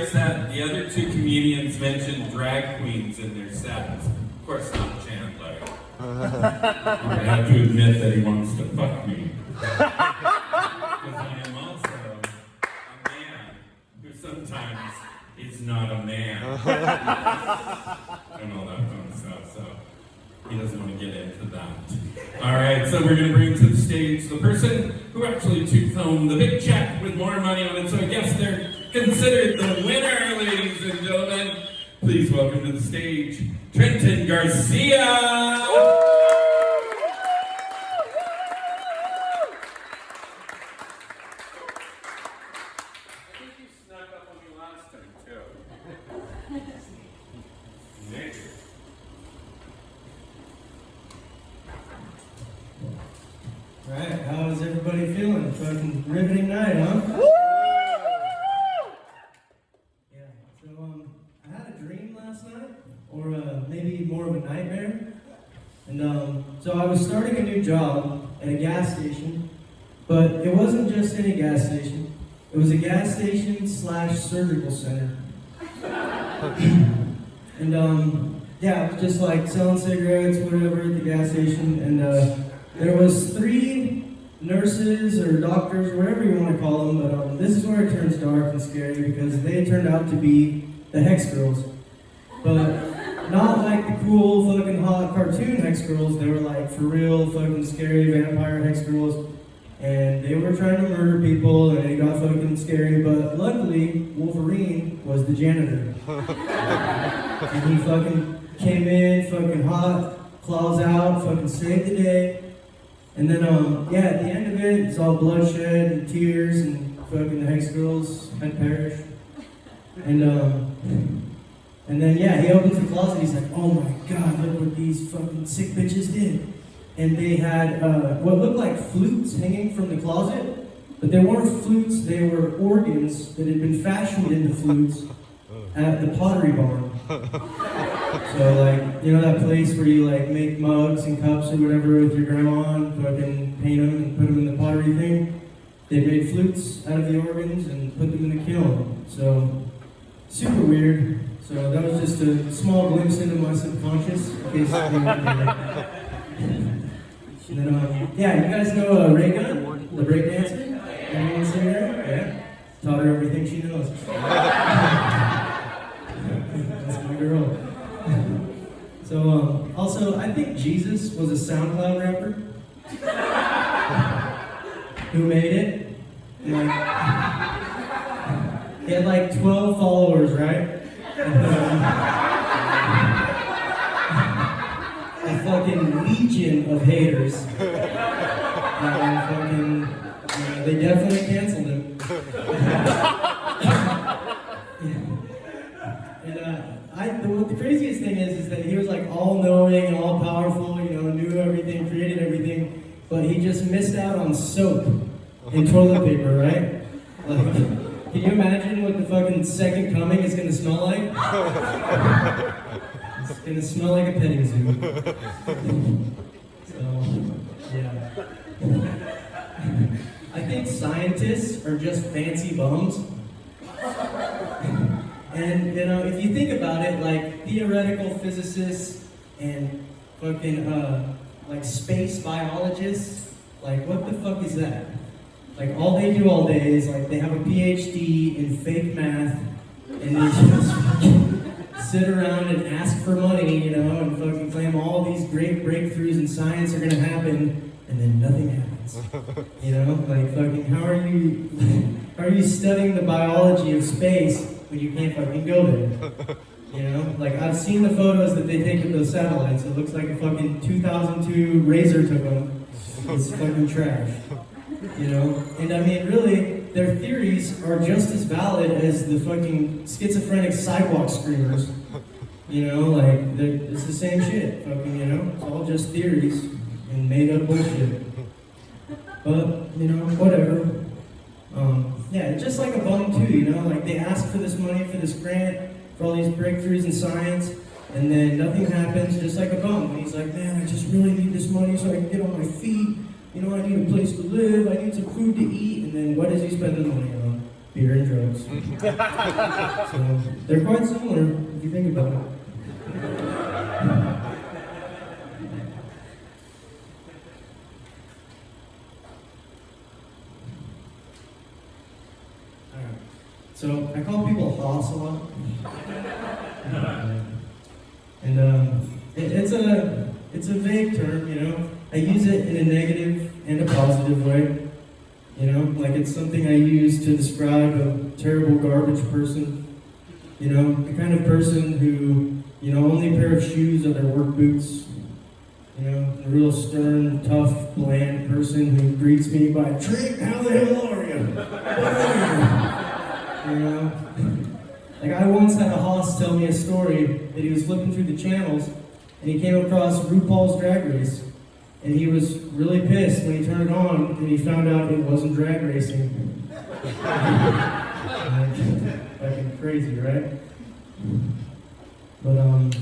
That the other two comedians mentioned drag queens in their sets. Of course not Chandler. I have to admit that he wants to fuck me. Because I am also a man who sometimes is not a man. And all that fun stuff, so he doesn't want to get into that. Alright, so we're going to bring to the stage the person who actually took home the big check with more money on it, so I guess they're considered the winner, ladies and gentlemen. Please welcome to the stage, Trenton Garcia! I think you snuck up on me last time, too. Thank you. Alright, how is everybody feeling? Fucking riveting night, huh? Yeah, so I had a dream last night, or maybe more of a nightmare. And so I was starting a new job at a gas station, but it wasn't just any gas station. It was a gas station / surgical center. And yeah, it was just like selling cigarettes, whatever, at the gas station. And there was 3 nurses or doctors, or whatever you want to call them, but this is where it turns dark and scary because they turned out to be the Hex Girls. But not like the cool fucking hot cartoon Hex Girls, they were like for real fucking scary vampire Hex Girls. And they were trying to murder people and it got fucking scary, but luckily Wolverine was the janitor. And he fucking came in, fucking hot, claws out, fucking saved the day. And then, yeah, at the end of it, it's all bloodshed and tears, and fucking the Hex Girls had perished. And then, yeah, he opens the closet, he's like, oh my god, look what these fucking sick bitches did. And they had what looked like flutes hanging from the closet, but they weren't flutes, they were organs that had been fashioned into flutes at the Pottery Barn. So, like, you know that place where you, like, make mugs and cups or whatever with your grandma and fucking paint them and put them in the pottery thing? They made flutes out of the organs and put them in the kiln. So, super weird. So that was just a small glimpse into my subconscious. In case and then, yeah, you guys know Ray Gunn, the breakdancer? Anyone see her? Yeah. Taught her everything she knows. That's my girl. So, also, I think Jesus was a SoundCloud rapper who made it. Like, he had like 12 followers, right? And, a fucking legion of haters. They definitely canceled him. And the craziest thing is that he was like all-knowing and all-powerful, you know, knew everything, created everything, but he just missed out on soap and toilet paper, right? Like, can you imagine what the fucking second coming is gonna smell like? It's gonna smell like a petting zoo. So, yeah. I think scientists are just fancy bums. And, you know, if you think about it, like, theoretical physicists and fucking, like, space biologists, like, what the fuck is that? Like, all they do all day is, like, they have a PhD in fake math, and they just fucking sit around and ask for money, you know, and fucking claim all these great breakthroughs in science are gonna happen, and then nothing happens. You know, like, fucking, how are you studying the biology of space when you can't fucking go there? You know, like, I've seen the photos that they take of those satellites. It looks like a fucking 2002 Razor took them. It's fucking trash. You know, and I mean, really, their theories are just as valid as the fucking schizophrenic sidewalk screamers. You know, like, it's the same shit. Fucking, you know, it's all just theories and made up bullshit. But, you know, whatever. Yeah, it's just like a bum too, you know, like they ask for this money for this grant, for all these breakthroughs in science, and then nothing happens, just like a bum. And he's like, man, I just really need this money so I can get on my feet. You know, I need a place to live, I need some food to eat, and then what does he spend the money on? beer and drugs. So they're quite similar if you think about it. Alright. So I call people hoss a lot. And it's a vague term, you know. I use it in a negative and a positive way. You know, like it's something I use to describe a terrible garbage person. You know, the kind of person who, you know, only pair of shoes are their work boots. You know, a real stern, tough, bland person who greets me by, "Trent, how the hell are you? What are you?" You know? Like I once had a hoss tell me a story that he was flipping through the channels and he came across RuPaul's Drag Race. And he was really pissed when he turned it on and he found out it wasn't drag racing. Fucking crazy, right? But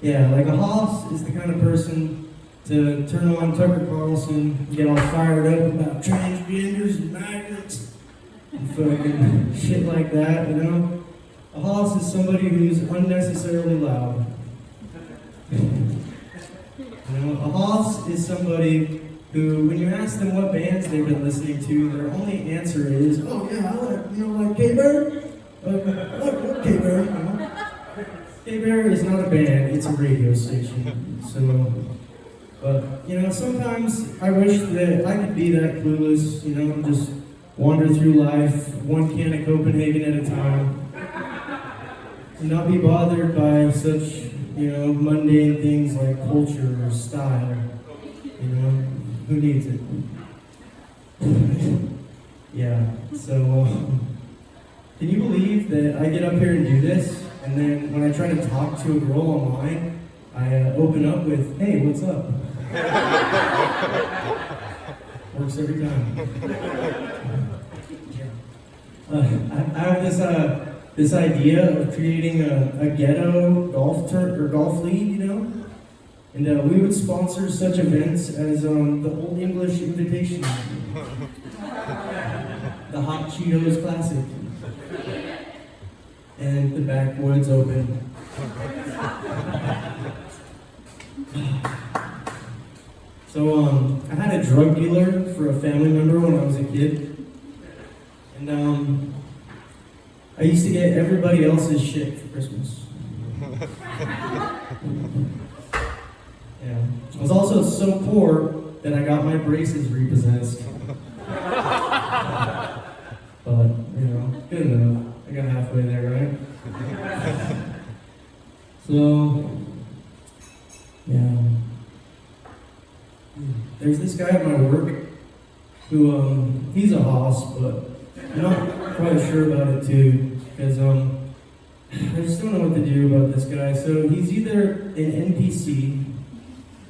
yeah, like a hoss is the kind of person to turn on Tucker Carlson and get all fired up about transgenders and migrants and fucking shit like that, you know? A hoss is somebody who's unnecessarily loud. You know, a hoss is somebody who, when you ask them what bands they've been listening to, their only answer is, "Oh yeah, I like, you know, like K-Bear? I like K-Bear, you know?" K-Bear is not a band, it's a radio station. So, but, you know, sometimes I wish that I could be that clueless, you know, and just wander through life, one can of Copenhagen at a time, and not be bothered by such, you know, mundane things like culture or style. You know, who needs it? Yeah, so, can you believe that I get up here and do this, and then when I try to talk to a girl online, I open up with, "Hey, what's up?" Works every time. I have this idea of creating a ghetto golf league, you know? And we would sponsor such events as the Old English Invitation, the Hot Cheetos Classic, and the Backwoods Open. So I had a drug dealer for a family member when I was a kid, and I used to get everybody else's shit for Christmas. Yeah. I was also so poor that I got my braces repossessed. But, you know, good enough. I got halfway there, right? So, yeah. There's this guy at my work who, he's a hoss, but I'm not quite sure about it too, because I just don't know what to do about this guy. So he's either an NPC,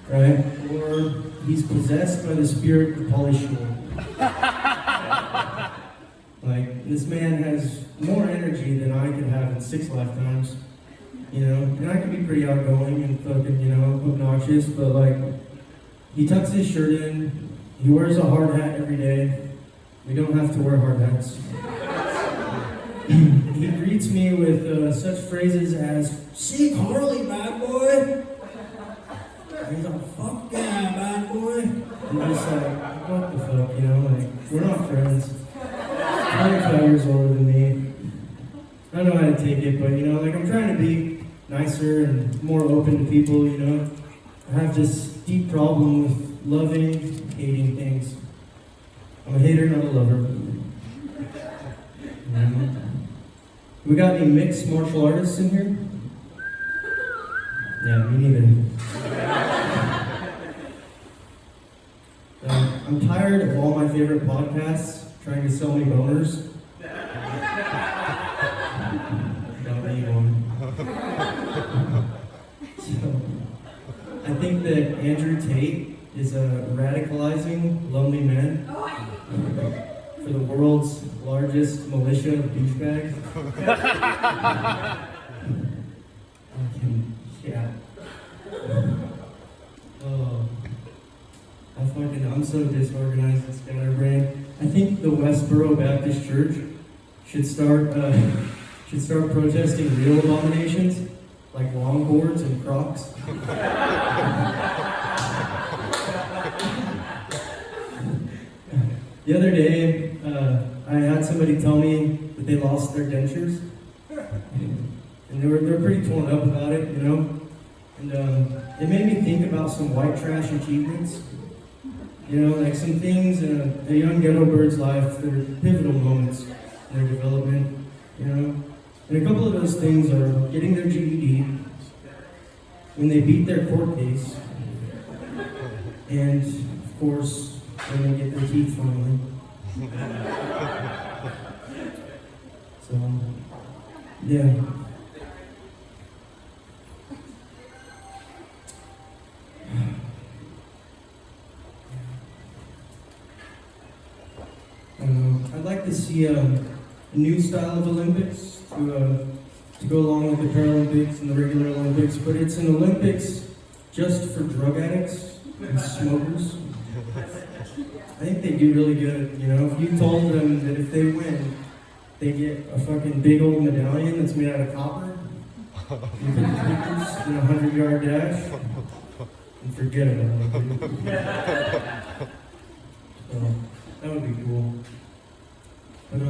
right, or he's possessed by the spirit of Pauly Shore. Like, this man has more energy than I could have in 6 lifetimes, you know, and I can be pretty outgoing and fucking, you know, obnoxious, but like, he tucks his shirt in, he wears a hard hat every day. We don't have to wear hard hats. He greets me with such phrases as, "See Harley, bad boy." He's like, "Fuck yeah, bad boy." I'm just like, what the fuck, you know, like, we're not friends. 25 years older than me. I don't know how to take it, but, you know, like, I'm trying to be nicer and more open to people, you know. I have this deep problem with loving, hating things. I'm a hater, not a lover. We got any mixed martial artists in here? Yeah, me neither. I'm tired of all my favorite podcasts trying to sell me boners. Don't need one. So, I think that Andrew Tate is radicalizing lonely men for the world's largest militia of douchebags. Yeah. Oh. I'm so disorganized and scatterbrained. I think the Westboro Baptist Church should start protesting real abominations like longboards and Crocs. The other day, I had somebody tell me that they lost their dentures, and they were pretty torn up about it, you know. And it made me think about some white trash achievements, you know, like some things in a young ghetto bird's life that are pivotal moments in their development, you know. And a couple of those things are getting their GED, when they beat their court case, and of course, when they get their teeth finally. So, yeah. I'd like to see a new style of Olympics to go along with the Paralympics and the regular Olympics, but it's an Olympics just for drug addicts and smokers. I think they do really good, you know. If you told them that if they win, they get a fucking big old medallion that's made out of copper, you put the pictures in a 100-yard dash, and forget about it. So, that would be cool. But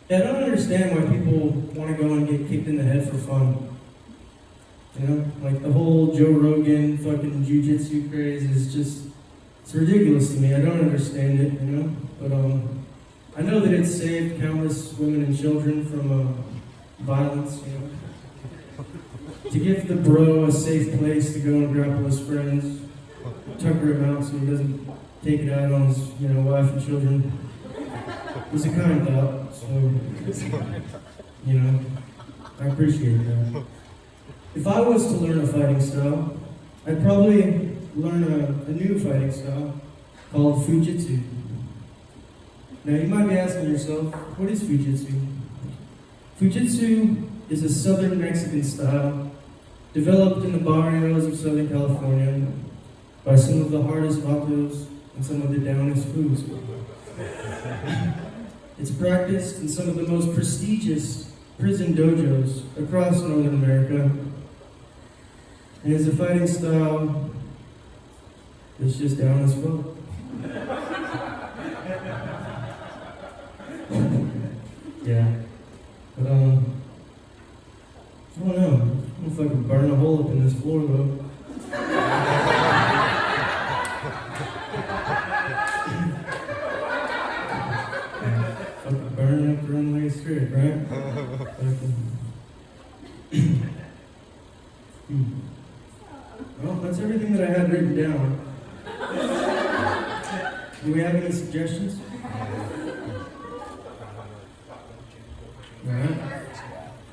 yeah, I don't understand why people want to go and get kicked in the head for fun. You know, like the whole Joe Rogan fucking jiu-jitsu craze is just, it's ridiculous to me. I don't understand it, you know. But I know that it's saved countless women and children from violence, you know. To give the bro a safe place to go and grapple his friends, tucker him out so he doesn't take it out on his, you know, wife and children. It was a kind thought, so, you know, I appreciate that. If I was to learn a fighting style, I'd probably learn a new fighting style called Fujitsu. Now you might be asking yourself, what is Fujitsu? Fujitsu is a southern Mexican style developed in the barrios of Southern California by some of the hardest vatos and some of the downest fools. It's practiced in some of the most prestigious prison dojos across Northern America. And it's a fighting style that's just down as fuck. Yeah. But, I don't know. I don't know if I can burn a hole up in this floor, though. Fucking burning up the runway straight, right? Well, that's everything that I had written down. Do we have any suggestions? Alright.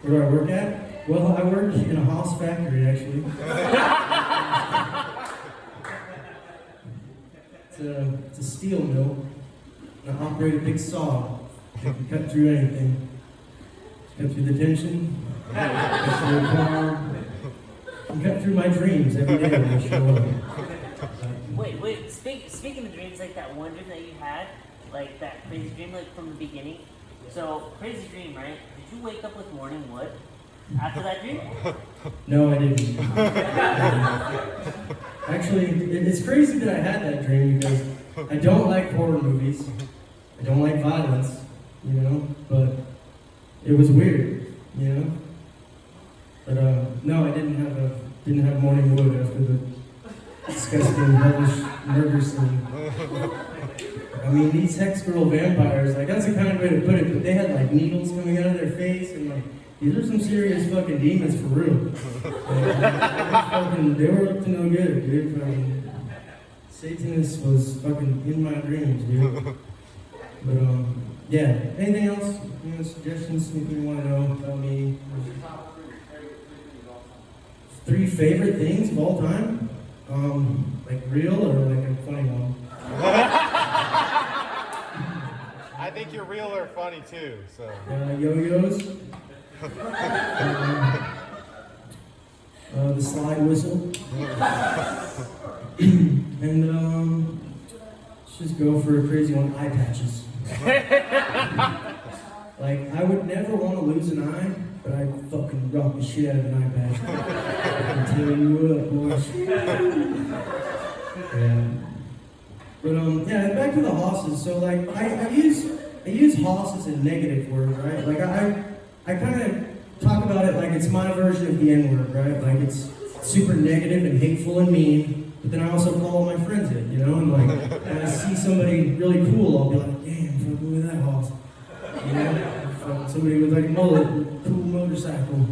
Where do I work at? Well, I work in a Haas factory, actually. It's a steel mill. And I operate a big saw. It can cut through anything. Cut through the tension. Cut through the car. And cut through my dreams every day when I show up. Wait. Speaking of dreams, like that one dream that you had, like that crazy dream, like from the beginning. So, crazy dream, right? Did you wake up with morning wood after that dream? No, I didn't. Actually, it's crazy that I had that dream because I don't like horror movies. I don't like violence, you know, but it was weird, you know. But no, I didn't have morning wood after the disgusting, hellish murder scene. I mean, these hex girl vampires, like, that's the kind of way to put it, but they had, like, needles coming out of their face, and, like, these are some serious fucking demons for real. They were up to no good, dude. I mean, Satanist was fucking in my dreams, dude. But, yeah. Anything else? You know, suggestions, anything you want to know about me? 3 favorite things of all time? Like real or like a funny one? I think you're real or funny too, so. Yo-yos. The slide whistle. And let's just go for a crazy one, eye patches. never want to lose an eye, but I fucking rock the shit out of an eye patch. I'm telling you what, boys. Yeah. But yeah, back to the hosses. So like, I use hoss as a negative word, right? Like I kind of talk about it like it's my version of the N-word, right? Like it's super negative and hateful and mean, but then I also call my friends it, you know? And like, when I see somebody really cool, I'll be like, damn, fucking look at that hoss. You know? Somebody with like a mullet, with a cool motorcycle,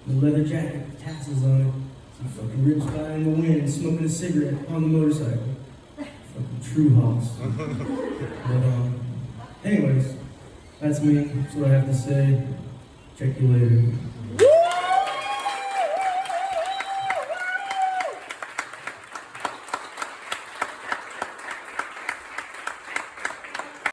with a leather jacket, with tassels on it. Some fucking ribs fly in the wind, smoking a cigarette on the motorcycle. Fucking true hoss. But anyways, that's me. That's what I have to say. Check you later.